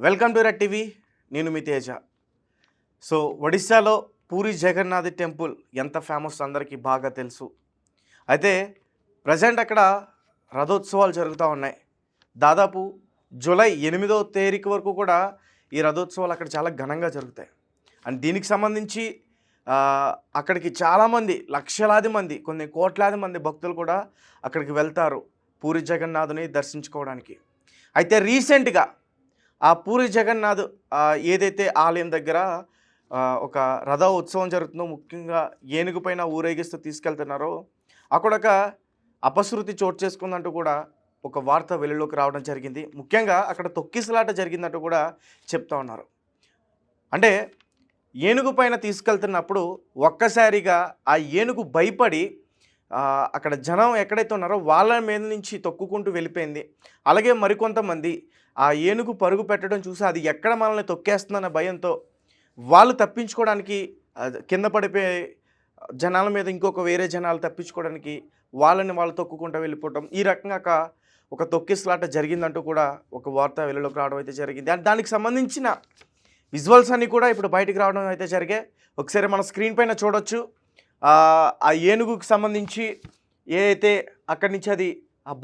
Welcome to red TV. నేను మీ Teja. So ఒడిశాలో puri Jagannadh temple ఎంత ఫేమస్ అందరికీ బాగా తెలుసు. అయితే ప్రజెంట్ అక్కడ రథోత్సవాలు జరుగుతూ ఉన్నాయి. దాదాపు జూలై 8వ తేదీ వరకు కూడా ఈ రథోత్సవాలు అక్కడ చాలా ఘనంగా జరుగుతాయి. అండ్ దీనికి సంబంధించి అక్కడికి చాలామంది లక్షలాది మంది కొన్ని కోట్లాది మంది భక్తులు కూడా అక్కడికి వెళ్తారు పూరి జగన్నాథుని దర్శించుకోవడానికి. అయితే రీసెంట్గా ఆ పూరి జగన్నాథ్ ఏదైతే ఆలయం దగ్గర ఒక రథ ఉత్సవం జరుగుతుందో, ముఖ్యంగా ఏనుగు పైన ఊరేగిస్తూ తీసుకెళ్తున్నారో అక్కడ ఒక అపశృతి చోటు చేసుకుందంటూ కూడా ఒక వార్త వెలుగులోకి రావడం జరిగింది. ముఖ్యంగా అక్కడ తొక్కిసలాట జరిగిందంటూ కూడా చెప్తా ఉన్నారు. అంటే ఏనుగు పైన తీసుకెళ్తున్నప్పుడు ఒక్కసారిగా ఆ ఏనుగు భయపడి అక్కడ జనం ఎక్కడైతే ఉన్నారో వాళ్ళ మీద నుంచి తొక్కుకుంటూ వెళ్ళిపోయింది. అలాగే మరికొంతమంది ఆ ఏనుగు పరుగు పెట్టడం చూసి అది ఎక్కడ మనల్ని తొక్కేస్తుందన్న భయంతో వాళ్ళు తప్పించుకోవడానికి కింద పడిపోయే జనాల మీద ఇంకొక వేరే జనాలు తప్పించుకోవడానికి వాళ్ళని వాళ్ళు తొక్కుకుంటూ వెళ్ళిపోవటం, ఈ రకంగా ఒక తొక్కిసలాట జరిగిందంటూ కూడా ఒక వార్త వెలుగులోకి రావడం అయితే జరిగింది. అండ్ దానికి సంబంధించిన విజువల్స్ అన్నీ కూడా ఇప్పుడు బయటికి రావడం అయితే జరిగాయి. ఒకసారి మన స్క్రీన్ పైన చూడొచ్చు. ఆ ఏనుగుకి సంబంధించి ఏదైతే అక్కడి నుంచి అది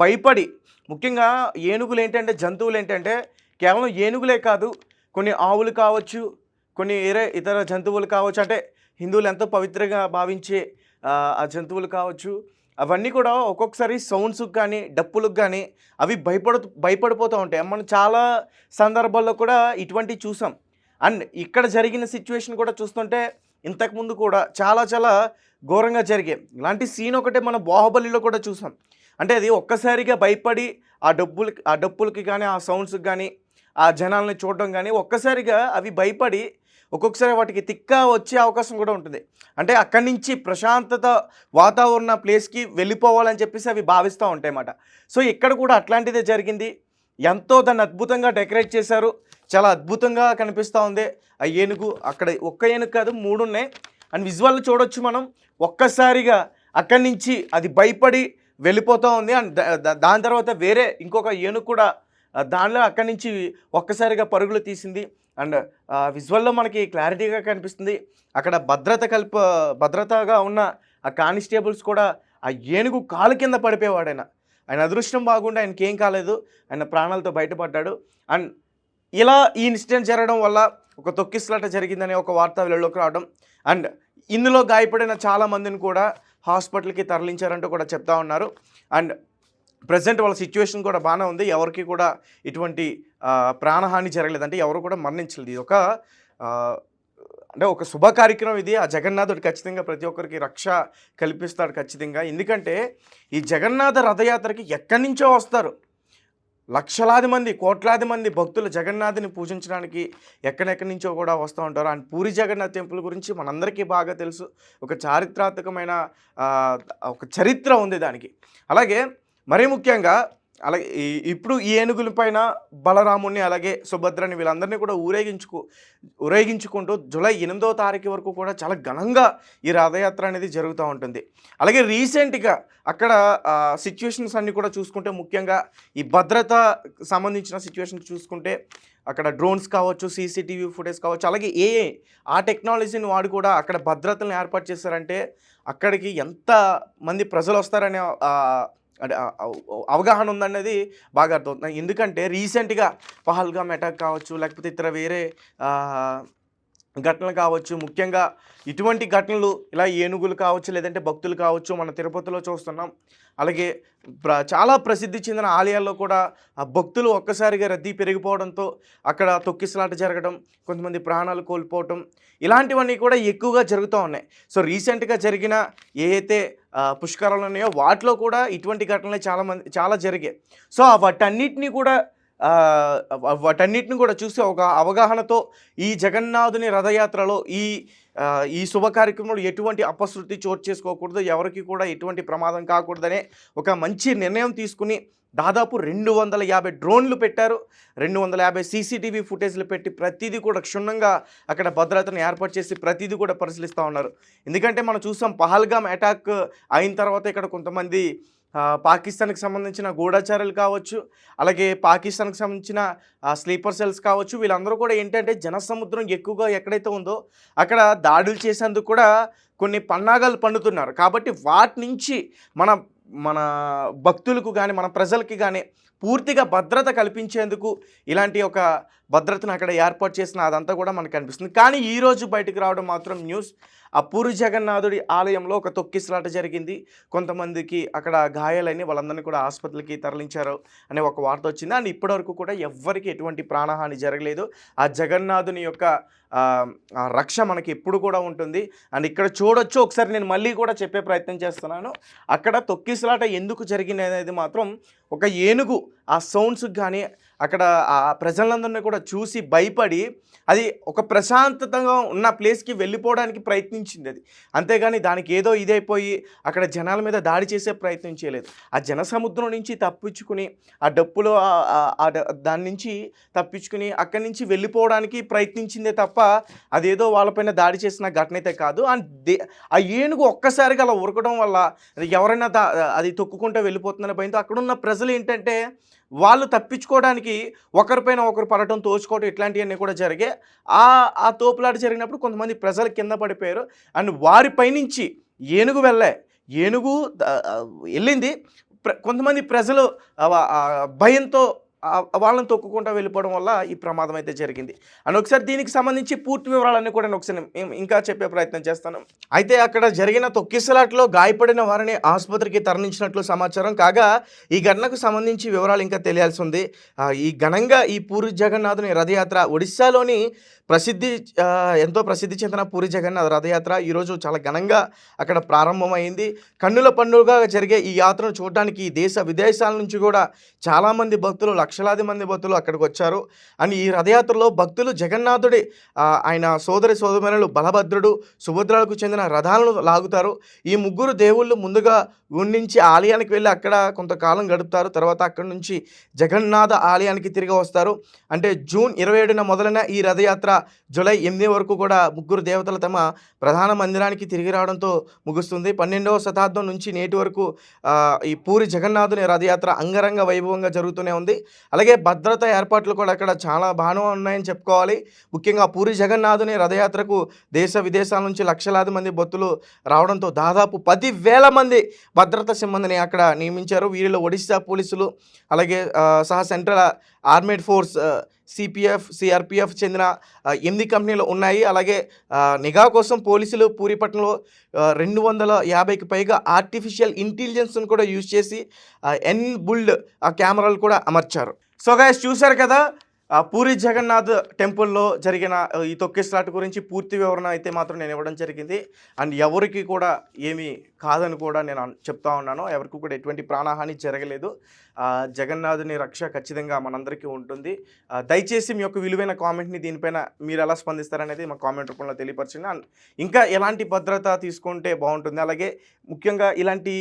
భయపడి, ముఖ్యంగా ఏనుగులు ఏంటంటే జంతువులు ఏంటంటే కేవలం ఏనుగులే కాదు, కొన్ని ఆవులు కావచ్చు, కొన్ని వేరే ఇతర జంతువులు కావచ్చు, అంటే హిందువులు ఎంతో పవిత్రంగా భావించే ఆ జంతువులు కావచ్చు, అవన్నీ కూడా ఒక్కొక్కసారి సౌండ్స్కి కానీ డప్పులకు కానీ అవి భయపడిపోతూ ఉంటాయి. మనం చాలా సందర్భాల్లో కూడా ఇటువంటివి చూసాం. అండ్ ఇక్కడ జరిగిన సిచ్యువేషన్ కూడా చూస్తుంటే ఇంతకుముందు కూడా చాలా చాలా ఘోరంగా జరిగాయి. ఇలాంటి సీన్ ఒకటే మన బాహుబలిలో కూడా చూసాం. అంటే అది ఒక్కసారిగా భయపడి ఆ డప్పులకి కానీ ఆ సౌండ్స్కి కానీ ఆ జనాల్ని చూడడం కానీ ఒక్కసారిగా అవి భయపడి ఒక్కొక్కసారి వాటికి తిక్క వచ్చే అవకాశం కూడా ఉంటుంది. అంటే అక్కడి నుంచి ప్రశాంతత వాతావరణ ప్లేస్కి వెళ్ళిపోవాలని చెప్పేసి అవి భావిస్తూ ఉంటాయి అన్నమాట. సో ఇక్కడ కూడా అట్లాంటిదే జరిగింది. ఎంతో దాన్ని అద్భుతంగా డెకరేట్ చేశారు. చాలా అద్భుతంగా కనిపిస్తూ ఉంది ఆ ఏనుగు. అక్కడ ఒక్క ఏనుగు కాదు, 3 ఉన్నాయి. అండ్ విజువల్ చూడొచ్చు మనం. ఒక్కసారిగా అక్కడి నుంచి అది భయపడి వెళ్ళిపోతూ ఉంది. అండ్ దాని తర్వాత వేరే ఇంకొక ఏనుగు కూడా దానిలో అక్కడి నుంచి ఒక్కసారిగా పరుగులు తీసింది. అండ్ విజువల్లో మనకి క్లారిటీగా కనిపిస్తుంది. అక్కడ భద్రతగా ఉన్న ఆ కానిస్టేబుల్స్ కూడా ఆ ఏనుగు కాలు కింద పడిపోయేవాడు. ఆయన అదృష్టం బాగుండి ఆయనకి ఏం కాలేదు, ఆయన ప్రాణాలతో బయటపడ్డాడు. అండ్ ఇలా ఈ ఇన్సిడెంట్ జరగడం వల్ల ఒక తొక్కిసలాట జరిగిందనే ఒక వార్త వెలుగులోకి రావడం, అండ్ ఇందులో గాయపడిన చాలామందిని కూడా హాస్పిటల్కి తరలించారంటూ కూడా చెప్తా ఉన్నారు. అండ్ ప్రజెంట్ వాళ్ళ సిచ్యువేషన్ కూడా బాగానే ఉంది. ఎవరికి కూడా ఇటువంటి ప్రాణహాని జరగలేదు, అంటే ఎవరు కూడా మరణించలేదు. ఇది అంటే ఒక శుభ కార్యక్రమం ఇది. ఆ జగన్నాథుడు ఖచ్చితంగా ప్రతి ఒక్కరికి రక్ష కల్పిస్తాడు ఖచ్చితంగా. ఎందుకంటే ఈ జగన్నాథ రథయాత్రకి ఎక్కడి నుంచో వస్తారు లక్షలాది మంది, కోట్లాది మంది భక్తులు జగన్నాథుని పూజించడానికి ఎక్కడెక్కడి నుంచో కూడా వస్తూ ఉంటారు. అండ్ పూరి జగన్నాథ్ టెంపుల్ గురించి మనందరికీ బాగా తెలుసు. ఒక చారిత్రాత్మకమైన ఒక చరిత్ర ఉంది దానికి. అలాగే మరీ ముఖ్యంగా అలాగే ఇప్పుడు ఈ ఏనుగుల పైన బలరాముని అలాగే సుభద్రని వీళ్ళందరినీ కూడా ఊరేగించుకుంటూ జూలై 8వ తారీఖు వరకు కూడా చాలా ఘనంగా ఈ రథయాత్ర అనేది జరుగుతూ ఉంటుంది. అలాగే రీసెంట్గా అక్కడ సిచ్యువేషన్స్ అన్నీ కూడా చూసుకుంటే, ముఖ్యంగా ఈ భద్రత సంబంధించిన సిచ్యువేషన్ చూసుకుంటే అక్కడ డ్రోన్స్ కావచ్చు, సీసీటీవీ ఫుటేజ్ కావచ్చు, అలాగే ఆ టెక్నాలజీని వాడు కూడా అక్కడ భద్రతలను ఏర్పాటు చేశారంటే అక్కడికి ఎంత మంది ప్రజలు వస్తారనే అంటే అవగాహన ఉందనేది బాగా అర్థమవుతుంది. ఎందుకంటే రీసెంట్గా పహల్గామ్ అటాక్ కావచ్చు, లేకపోతే ఇతర వేరే ఘటనలు కావచ్చు, ముఖ్యంగా ఇటువంటి ఘటనలు ఇలా ఏనుగులు కావచ్చు, లేదంటే భక్తులు కావచ్చు, మన తిరుపతిలో చూస్తున్నాం. అలాగే చాలా ప్రసిద్ధి చెందిన ఆలయాల్లో కూడా ఆ భక్తులు ఒక్కసారిగా రద్దీ పెరిగిపోవడంతో అక్కడ తొక్కిసలాట జరగడం, కొంతమంది ప్రాణాలు కోల్పోవటం, ఇలాంటివన్నీ కూడా ఎక్కువగా జరుగుతూ ఉన్నాయి. సో రీసెంట్గా జరిగిన ఏదైతే పుష్కరాలు ఉన్నాయో వాటిలో కూడా ఇటువంటి ఘటనలు చాలా జరిగాయి. సో వాటన్నిటిని కూడా చూసి ఒక అవగాహనతో ఈ జగన్నాథుని రథయాత్రలో ఈ శుభ కార్యక్రమంలో ఎటువంటి అపశృతి చోటు చేసుకోకూడదు, ఎవరికి కూడా ఎటువంటి ప్రమాదం కాకూడదనే ఒక మంచి నిర్ణయం తీసుకుని దాదాపు 250 డ్రోన్లు పెట్టారు, 250 సీసీటీవీ ఫుటేజ్లు పెట్టి ప్రతిదీ కూడా క్షుణ్ణంగా అక్కడ భద్రతను ఏర్పాటు చేసి ప్రతిదీ కూడా పరిశీలిస్తూ ఉన్నారు. ఎందుకంటే మనం చూసాం పహల్గామ్ అటాక్ అయిన తర్వాత ఇక్కడ కొంతమంది పాకిస్తాన్‌కి సంబంధించిన గూఢచారులు కావచ్చు, అలాగే పాకిస్తాన్‌కి సంబంధించిన స్లీపర్ సెల్స్ కావచ్చు, వీళ్ళందరూ కూడా ఏంటంటే జనసముద్రం ఎక్కువగా ఎక్కడైతే ఉందో అక్కడ దాడులు చేసేందుకు కూడా కొన్ని పన్నాగాలు పన్నుతున్నారు. కాబట్టి వాటి నుంచి మన మన భక్తులకు గాని, మన ప్రజలకి గాని పూర్తిగా భద్రత కల్పించేందుకు ఇలాంటి ఒక భద్రతను అక్కడ ఏర్పాటు చేసిన అదంతా కూడా మనకు కనిపిస్తుంది. కానీ ఈరోజు బయటకు రావడం మాత్రం న్యూస్ ఆ పూరి జగన్నాథుడి ఆలయంలో ఒక తొక్కిసలాట జరిగింది. కొంతమందికి అక్కడ గాయాలైన వాళ్ళందరినీ కూడా ఆసుపత్రికి తరలించారు అనే ఒక వార్త వచ్చింది. అండ్ ఇప్పటివరకు కూడా ఎవ్వరికి ఎటువంటి ప్రాణహాని జరగలేదు. ఆ జగన్నాథుని యొక్క ఆ రక్ష మనకి ఎప్పుడు కూడా ఉంటుంది. అండ్ ఇక్కడ చూడొచ్చు, ఒకసారి నేను మళ్ళీ కూడా చెప్పే ప్రయత్నం చేస్తున్నాను. అక్కడ తొక్కిసలాట ఎందుకు జరిగింది అనేది మాత్రం ఒక ఏనుగు ఆ సౌండ్స్కి కానీ అక్కడ ఆ ప్రజలందరినీ కూడా చూసి భయపడి అది ఒక ప్రశాంతతంగా ఉన్న ప్లేస్కి వెళ్ళిపోవడానికి ప్రయత్నించింది అది. అంతేగాని దానికి ఏదో ఇదైపోయి అక్కడ జనాల మీద దాడి చేసే ప్రయత్నం చేయలేదు. ఆ జనసముద్రం నుంచి తప్పించుకుని ఆ డప్పులో దాని నుంచి తప్పించుకుని అక్కడి నుంచి వెళ్ళిపోవడానికి ప్రయత్నించిందే తప్ప అదేదో వాళ్ళపైన దాడి చేసిన ఘటన అయితే కాదు. అండ్ ఆ ఏనుగు ఒక్కసారిగా అలా ఉరకడం వల్ల ఎవరైనా అది తొక్కుకుంటూ వెళ్ళిపోతుందనే భయంతో అక్కడున్న ప్రజలు ఏంటంటే వాళ్ళు తప్పించుకోవడానికి ఒకరిపైన ఒకరు పడటం, తోచుకోవడం ఇట్లాంటివన్నీ కూడా జరిగాయి. ఆ తోపులాట జరిగినప్పుడు కొంతమంది ప్రజలు కింద పడిపోయారు. అండ్ వారిపై నుంచి ఏనుగు ఏనుగు వెళ్ళింది. కొంతమంది ప్రజలు భయంతో వాళ్ళని తొక్కుకుంటూ వెళ్ళిపోవడం వల్ల ఈ ప్రమాదం అయితే జరిగింది. అండ్ ఒకసారి దీనికి సంబంధించి పూర్తి వివరాలన్నీ కూడా నేను ఒకసారి ఇంకా చెప్పే ప్రయత్నం చేస్తాను. అయితే అక్కడ జరిగిన తొక్కిసలాట్లో గాయపడిన వారిని ఆసుపత్రికి తరలించినట్లు సమాచారం కాగా, ఈ ఘటనకు సంబంధించి వివరాలు ఇంకా తెలియాల్సి ఉంది. ఈ ఘనంగా ఈ పూరి జగన్నాథుని రథయాత్ర ఒడిశాలోని ఎంతో ప్రసిద్ధి చెందిన పూరి జగన్నాథ్ రథయాత్ర ఈరోజు చాలా ఘనంగా అక్కడ ప్రారంభమైంది. కన్నుల పండుగగా జరిగే ఈ యాత్రను చూడడానికి దేశ విదేశాల నుంచి కూడా చాలామంది భక్తులు, లక్షలాది మంది భక్తులు అక్కడికి వచ్చారు. అండ్ ఈ రథయాత్రలో భక్తులు జగన్నాథుడి ఆయన సోదరిమణులు బలభద్రుడు, సుభద్రలకు చెందిన రథాలను లాగుతారు. ఈ ముగ్గురు దేవుళ్ళు ముందుగా గుండించి ఆలయానికి వెళ్ళి అక్కడ కొంతకాలం గడుపుతారు. తర్వాత అక్కడి నుంచి జగన్నాథ ఆలయానికి తిరిగి వస్తారు. అంటే జూన్ 27న మొదలైన ఈ రథయాత్ర జూలై 8 వరకు కూడా ముగ్గురు దేవతలు తమ ప్రధాన మందిరానికి తిరిగి రావడంతో ముగుస్తుంది. 12వ శతాబ్దం నుంచి నేటి వరకు ఈ పూరి జగన్నాథుని రథయాత్ర అంగరంగ వైభవంగా జరుగుతూనే ఉంది. అలాగే భద్రతా ఏర్పాట్లు కూడా అక్కడ చాలా బాగానే ఉన్నాయని చెప్పుకోవాలి. ముఖ్యంగా పూరి జగన్నాథుని రథయాత్రకు దేశ విదేశాల నుంచి లక్షలాది మంది భక్తులు రావడంతో దాదాపు 10,000 మంది భద్రతా సిబ్బందిని అక్కడ నియమించారు. వీరిలో ఒడిశా పోలీసులు, అలాగే సహా సెంట్రల్ ఆర్మేడ్ ఫోర్స్, సిఆర్పిఎఫ్ చెందిన 8 కంపెనీలు ఉన్నాయి. అలాగే నిఘా కోసం పోలీసులు పూరిపట్నంలో 250కి పైగా ఆర్టిఫిషియల్ ఇంటెలిజెన్స్ను కూడా యూజ్ చేసి ఎన్బుల్డ్ కెమెరాలు కూడా అమర్చారు. సో గైస్, చూశారు కదా పూరి జగన్నాథ్ టెంపుల్లో జరిగిన ఈ తొక్కిసలాట గురించి పూర్తి వివరణ అయితే మాత్రం నేను ఇవ్వడం జరిగింది. అండ్ ఎవరికి కూడా ఏమీ కాదని కూడా నేను చెప్తా ఉన్నాను. ఎవరికి కూడా ఎటువంటి ప్రాణహాని జరగలేదు. జగన్నాథుని రక్ష ఖచ్చితంగా మనందరికీ ఉంటుంది. దయచేసి మీ యొక్క విలువైన కామెంట్ని దీనిపైన మీరు ఎలా స్పందిస్తారనేది మా కామెంట్ రూపంలో తెలియపరచండి. అండ్ ఇంకా ఎలాంటి భద్రత తీసుకుంటే బాగుంటుంది, అలాగే ముఖ్యంగా ఇలాంటి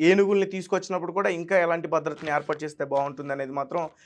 ఏనుగుల్ని తీసుకొచ్చినప్పుడు కూడా ఇంకా ఎలాంటి భద్రతని ఏర్పాటు చేస్తే బాగుంటుంది అనేది మాత్రం